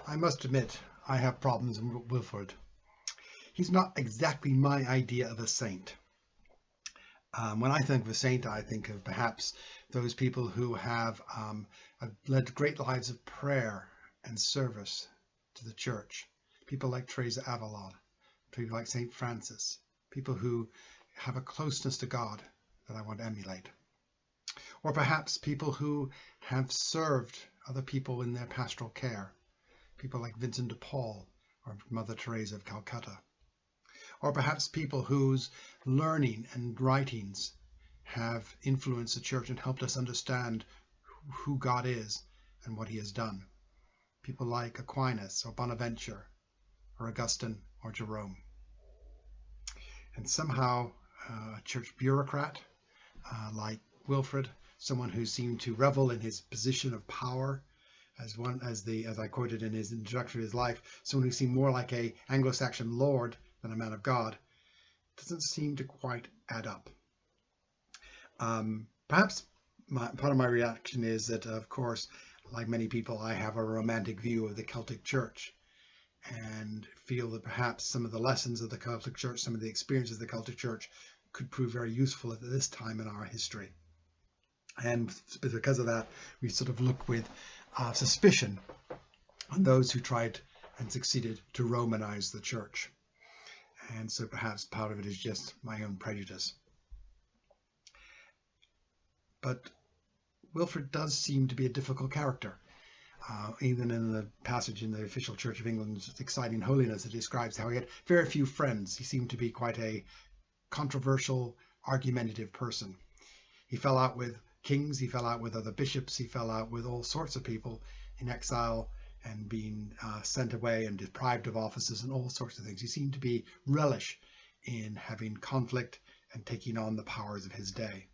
I must admit, I have problems with Wilfrid. He's not exactly my idea of a saint. When I think of a saint, I think of perhaps those people who have led great lives of prayer and service to the church. People like Teresa Avila, people like St. Francis, people who have a closeness to God that I want to emulate. Or perhaps people who have served other people in their pastoral care, people like Vincent de Paul or Mother Teresa of Calcutta. Or perhaps people whose learning and writings have influenced the church and helped us understand who God is and what he has done. People like Aquinas or Bonaventure or Augustine or Jerome. And somehow a church bureaucrat like Wilfrid, someone who seemed to revel in his position of power, as I quoted in his introduction to his life, someone who seemed more like a Anglo-Saxon lord than a man of God, doesn't seem to quite add up. Perhaps part of my reaction is that, of course, like many people, I have a romantic view of the Celtic Church and feel that perhaps some of the lessons of the Celtic Church, some of the experiences of the Celtic Church could prove very useful at this time in our history. And because of that, we sort of look with suspicion on those who tried and succeeded to Romanize the church. And so perhaps part of it is just my own prejudice. But Wilfrid does seem to be a difficult character. Even in the passage in the official Church of England's Exciting Holiness, it describes how he had very few friends. He seemed to be quite a controversial, argumentative person. He fell out with kings, he fell out with other bishops, he fell out with all sorts of people in exile and being sent away and deprived of offices and all sorts of things. He seemed to be relish in having conflict and taking on the powers of his day.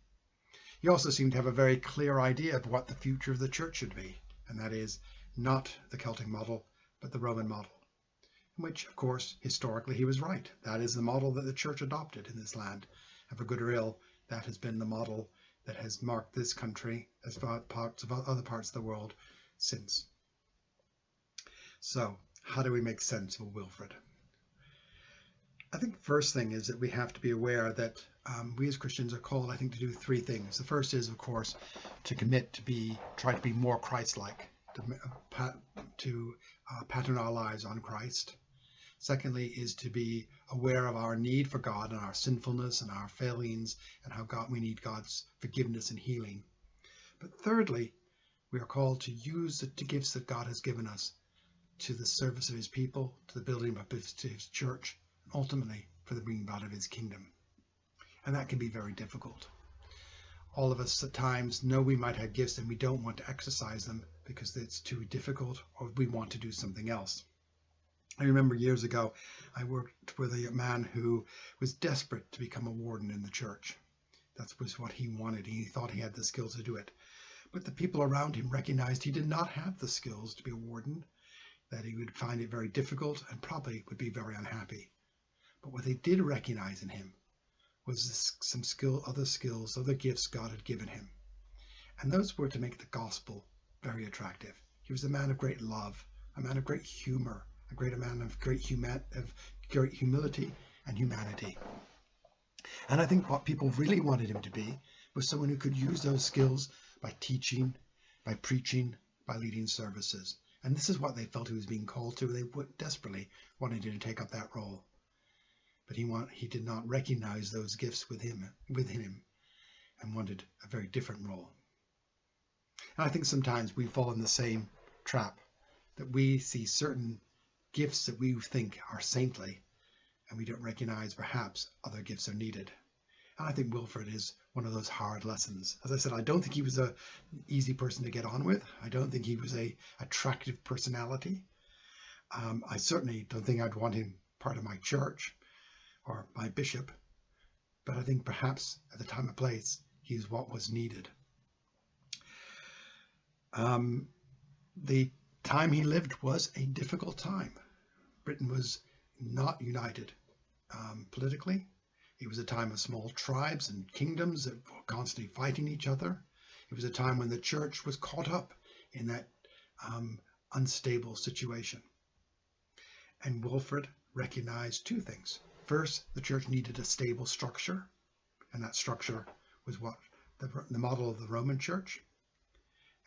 He also seemed to have a very clear idea of what the future of the church should be, and that is not the Celtic model, but the Roman model, in which, of course, historically he was right. That is the model that the church adopted in this land, and for good or ill, that has been the model that has marked this country as parts of other parts of the world since. So, how do we make sense of Wilfrid? I think the first thing is that we have to be aware that we as Christians are called, I think, to do three things. The first is, of course, to commit to try to be more Christ-like, to pattern our lives on Christ. Secondly is to be aware of our need for God and our sinfulness and our failings and how we need God's forgiveness and healing. But thirdly, we are called to use the gifts that God has given us to the service of his people, to the building of his church, and ultimately for the bringing about of his kingdom. And that can be very difficult. All of us at times know we might have gifts and we don't want to exercise them because it's too difficult or we want to do something else. I remember years ago, I worked with a man who was desperate to become a warden in the church. That was what he wanted. He thought he had the skills to do it. But the people around him recognized he did not have the skills to be a warden, that he would find it very difficult and probably would be very unhappy. But what they did recognize in him was some other gifts God had given him. And those were to make the gospel very attractive. He was a man of great love, a man of great humor, a man of great humility and humanity. And I think what people really wanted him to be was someone who could use those skills by teaching, by preaching, by leading services. And this is what they felt he was being called to. They desperately wanted him to take up that role. But he did not recognize those gifts within him and wanted a very different role. And I think sometimes we fall in the same trap, that we see certain gifts that we think are saintly and we don't recognize perhaps other gifts are needed. And I think Wilfrid is one of those hard lessons. As I said, I don't think he was an easy person to get on with. I don't think he was an attractive personality. I certainly don't think I'd want him part of my church or my bishop, but I think perhaps at the time and place, he's what was needed. The time he lived was a difficult time. Britain was not united politically. It was a time of small tribes and kingdoms that were constantly fighting each other. It was a time when the church was caught up in that unstable situation. And Wilfrid recognized two things. First, the church needed a stable structure, and that structure was what the model of the Roman church,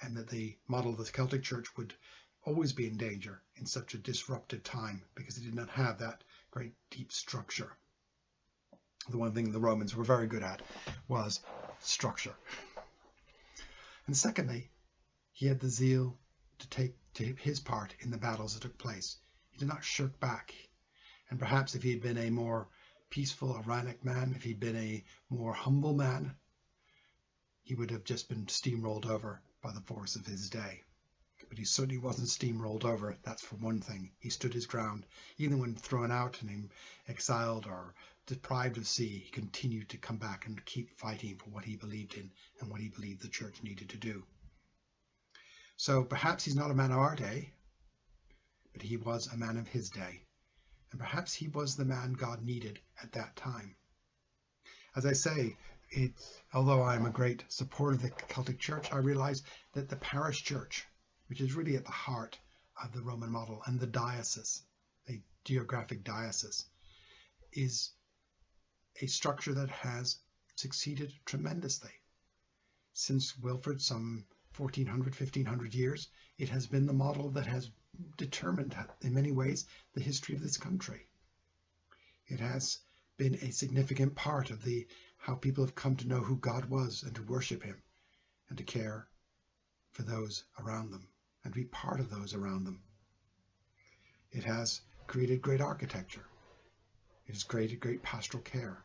and that the model of the Celtic church would always be in danger in such a disrupted time because it did not have that great deep structure. The one thing the Romans were very good at was structure. And secondly, he had the zeal to take his part in the battles that took place. He did not shirk back. And perhaps if he had been a more peaceful, Iranic man, if he'd been a more humble man, he would have just been steamrolled over by the force of his day. But he certainly wasn't steamrolled over, that's for one thing. He stood his ground. Even when thrown out and exiled or deprived of sea, he continued to come back and keep fighting for what he believed in and what he believed the church needed to do. So perhaps he's not a man of our day, but he was a man of his day. And perhaps he was the man God needed at that time. As I say, although I'm a great supporter of the Celtic Church, I realize that the parish church, which is really at the heart of the Roman model, and the diocese, a geographic diocese, is a structure that has succeeded tremendously. Since Wilfrid, some 1400, 1500 years, it has been the model that has determined, in many ways, the history of this country. It has been a significant part of how people have come to know who God was and to worship him and to care for those around them and to be part of those around them. It has created great architecture. It has created great pastoral care.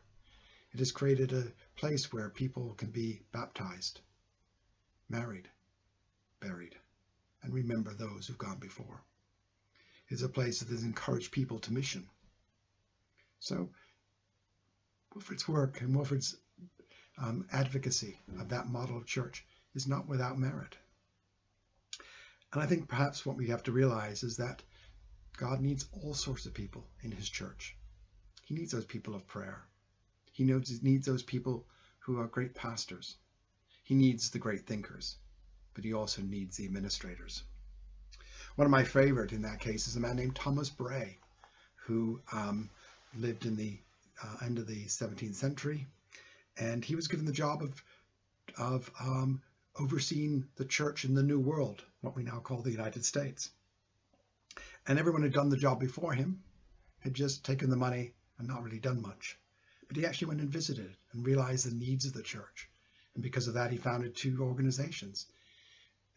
It has created a place where people can be baptized, married, buried, and remember those who've gone before. It is a place that has encouraged people to mission. So Wilfrid's work and Wilfrid's advocacy of that model of church is not without merit. And I think perhaps what we have to realize is that God needs all sorts of people in his church. He needs those people of prayer. He needs those people who are great pastors. He needs the great thinkers, but he also needs the administrators. One of my favorite in that case is a man named Thomas Bray, who lived in the end of the 17th century, and he was given the job of overseeing the church in the New World, what we now call the United States. And everyone who'd done the job before him had just taken the money and not really done much. But he actually went and visited and realized the needs of the church. And because of that, he founded two organizations,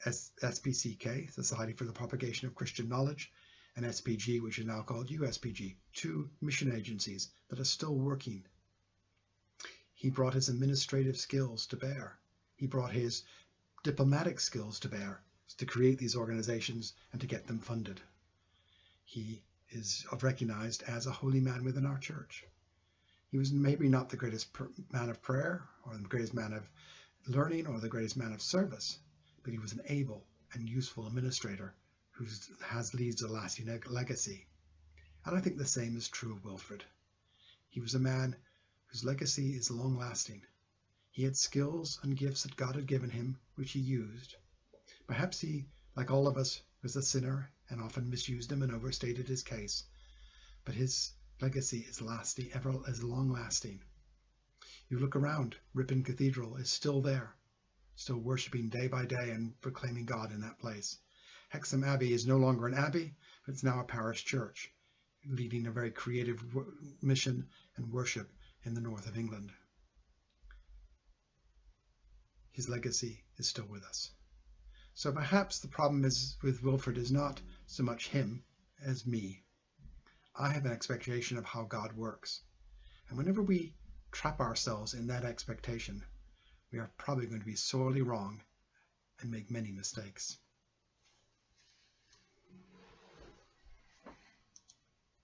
SPCK, Society for the Propagation of Christian Knowledge, and SPG, which is now called USPG, two mission agencies that are still working. He brought his administrative skills to bear. He brought his diplomatic skills to bear to create these organizations and to get them funded. He is recognized as a holy man within our church. He was maybe not the greatest man of prayer or the greatest man of learning or the greatest man of service, but he was an able and useful administrator who leaves a lasting legacy. And I think the same is true of Wilfrid. He was a man whose legacy is long-lasting. He had skills and gifts that God had given him, which he used. Perhaps he, like all of us, was a sinner and often misused him and overstated his case. But his legacy is long-lasting. You look around, Ripon Cathedral is still there, still worshipping day by day and proclaiming God in that place. Hexham Abbey is no longer an abbey, but it's now a parish church, leading a very creative mission and worship in the north of England. His legacy is still with us. So perhaps the problem with Wilfrid is not so much him as me. I have an expectation of how God works. And whenever we trap ourselves in that expectation, we are probably going to be sorely wrong and make many mistakes.